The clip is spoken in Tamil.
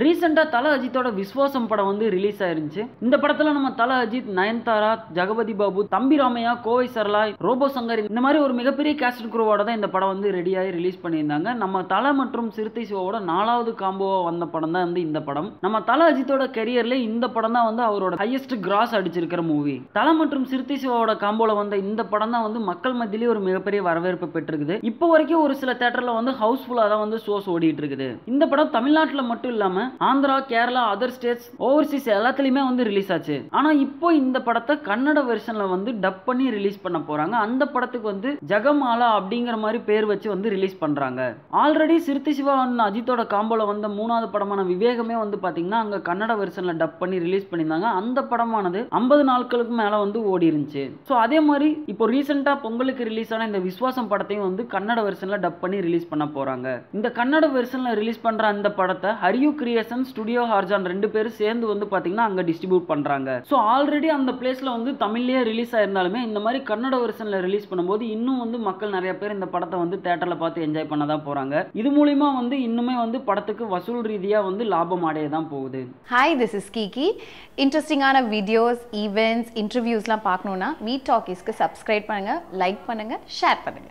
ரீசெண்டா தல அஜித்தோட விஸ்வாசம் படம் வந்து ரிலீஸ் ஆயிருந்துச்சு. இந்த படத்துல நம்ம தல அஜித், நயன்தாரா, ஜெகபதி பாபு, தம்பி ராமையா, கோவை சரளா, ரோபோ சங்கர் இந்த மாதிரி ஒரு மிகப்பெரிய கேஸ்ட் அண்ட் க்ரூவோட தான் இந்த படம் வந்து ரெடியாகி ரிலீஸ் பண்ணியிருந்தாங்க. நம்ம தல மற்றும் சிறுத்தை சிவாவோட 4வது காம்போவா வந்த படம் தான் வந்து இந்த படம். நம்ம தல அஜித்தோட கெரியர்ல இந்த படம் தான் வந்து அவரோட ஹையஸ்ட் கிராஸ் அடிச்சிருக்கிற மூவி. தல மற்றும் சிறுத்தை சிவாவோட காம்போல வந்த இந்த படம் தான் வந்து மக்கள் மத்தியிலே ஒரு மிகப்பெரிய வரவேற்பு பெற்றிருக்குது. இப்போ வரைக்கும் ஒரு சில தியேட்டர்ல வந்து ஹவுஸ்ஃபுல்லா தான் வந்து ஷோஸ் ஓடிட்டு இருக்குது. இந்த படம் தமிழ்நாட்டுல மட்டும் இல்லாம Andhra, Kerala, other states, Overseas எல்லாத்துலயுமே வந்து ரிலீஸ் ஆச்சு. ஆனா இப்போ இந்த படத்தை கன்னட வெர்ஷன்ல வந்து டப் பண்ணி ரிலீஸ் பண்ண போறாங்க. அந்த படத்துக்கு வந்து ஜெகமாலா அப்படிங்கிற மாதிரி பேர் வச்சு வந்து ரிலீஸ் பண்றாங்க. ஆல்ரெடி சிறுத்தை சிவா அஜித்தோட காம்போல வந்த 3வது படமான விவேகமே வந்து பாத்தீங்கன்னா அங்க கன்னட வெர்ஷன்ல டப் பண்ணி ரிலீஸ் பண்ணியிருந்தாங்க. அந்த படமானது 50 நாட்களுக்கு மேல வந்து ஓடி இருந்துச்சு. ஸோ அதே மாதிரி இப்போ ரீசெண்டா பொங்கலுக்கு ரிலீஸ் ஆன இந்த விஸ்வாசம் படத்தையும் வந்து கன்னட வெர்ஷன்ல டப் பண்ணி ரிலீஸ் பண்ண போறாங்க. இந்த கன்னட வெர்ஷன்ல ரிலீஸ் பண்ற அந்த படத்தை ஹரியு கிரியேஷன், ஸ்டுடியோ ஹார்ஜான் 2 பேரும் சேர்ந்து வந்து பாத்தீங்கன்னா அங்க டிஸ்ட்ரிபியூட் பண்றாங்க. ஸோ ஆல்ரெடி அந்த பிளேஸ்ல வந்து தமிழ்லயே ரிலீஸ் ஆயிருந்தாலுமே இந்த மாதிரி கன்னட வெர்ஷன்ல ரிலீஸ் பண்ணும்போது இன்னும் வந்து மக்கள் நிறைய பேர் இந்த படத்தை வந்து தியேட்டர்ல பார்த்து என்ஜாய் பண்ண தான் போறாங்க. இது மூலியமா வந்து இன்னுமே வந்து படத்துக்கு வசூல் ரீதியா வந்து லாபம் அடைய தான் போகுது. Hi, this is Kiki. இன்ட்ரெஸ்டிங்கான வீடியோஸ், ஈவெண்ட்ஸ், இன்டர்வியூஸ்லாம் பார்க்கணுன்னா மீட் டாக்கீஸ்க்கு சப்ஸ்கிரைப் பண்ணுங்க, லைக் பண்ணுங்க, ஷேர் பண்ணுங்க.